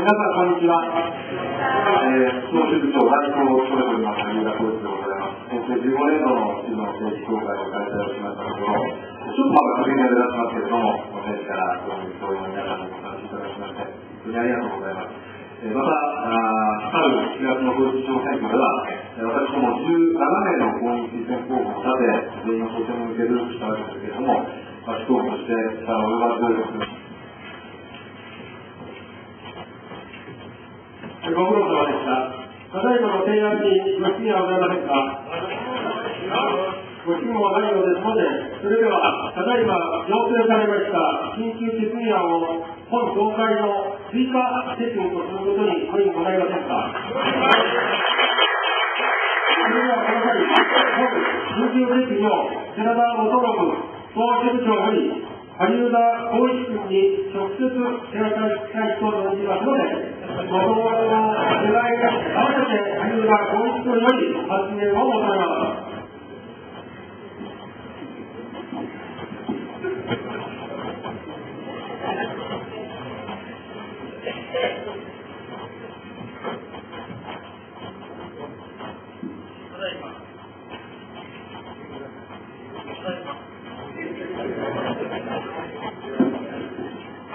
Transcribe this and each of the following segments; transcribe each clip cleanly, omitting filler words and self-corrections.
皆さん、こんにちは。総支部長代行を務めております、有田浩一でございます。平成15年度の市の政治協会を開催をしましたところ、ちょっとまだ確認が出だしますけれども、年始から協会の皆さんにお話しいただきまして、本当にありがとうございます。また、春7月の統一地方選挙では、私ども17名の公認推薦候補を立て、全員の当選を向けるしたわけですけれども、市候補として力を及ばず、ご苦労様でした。ただいまの提案にご質疑はございませんか。ご質問はないようですので、それでは、ただいま要請されました緊急決議案を本総会の追加決議とすることにご意見ございませんか。それではこの際、本緊急決議を寺田元信総支部長より、萩生田光一君に直接手渡したいと存じますので、ご同意の世代が合わせて萩生田光一君より発言を求めます。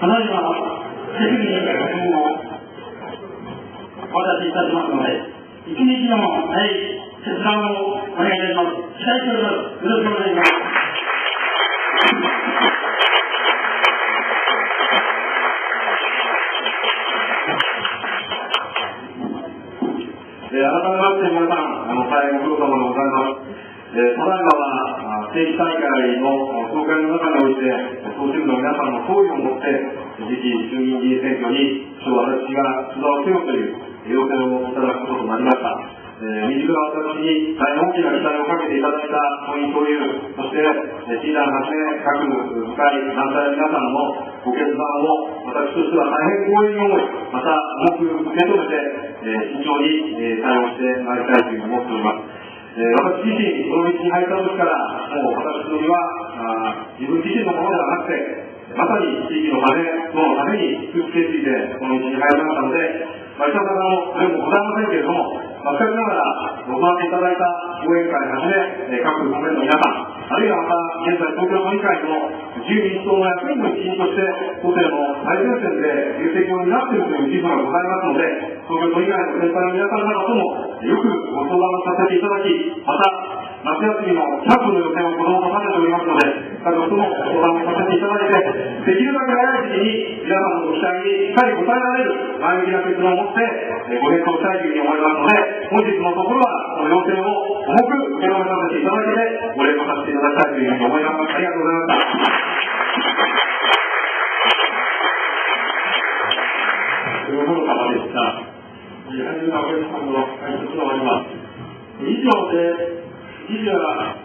ただいま決議にお渡しいたしますので、一日でも早い決断をお願いいたします。期待しております。よろしくお願いします。改めまして皆さん、大変ご苦労様でございます。ただいまは政治大会の総会の中において、総支部の皆さんの総意をもって、次期衆議院議員選挙に私が出馬をせよという要請をいただくこととなりました。自ら私に大変大きな期待をかけていただいた党員党友、そして新団はじめ各部会団体の皆さんのご決断を私としては大変光栄に思い、また重く受け止めて、慎重に対応してまいりたいというふうに思っております。私自身、この道に入った時から、もう私の身は自分自身のものではなくて、まさに地域のため、党のために尽くす決意でこの道に入りましたので、いただのそれもございませんけれども、しかしながらご参加いただいた応援会はじめ、各国連の皆さん、あるいはまた現在東京都議会の自由民主党の役員の一員として、都政の最前線で重責を担っているという自負がございますので、東京都議会の先輩の皆さん方ともよくご相談をさせていただき、また夏休みのキャンプの予定を子どもと立てておりますので、家族ともご相談をさせていただいて、できるだけ早い時期に皆さんのご期待にしっかり応えられる前向きな決断を持って、ご返答したいというふうに思いますので、本日のところはこの要請を重く受け止めさせていただいて、ご連絡させていただきたいというふうに思います。ありがとうございました。ご苦労様でした。萩生田光一君の解説が終わります。以上で、議事は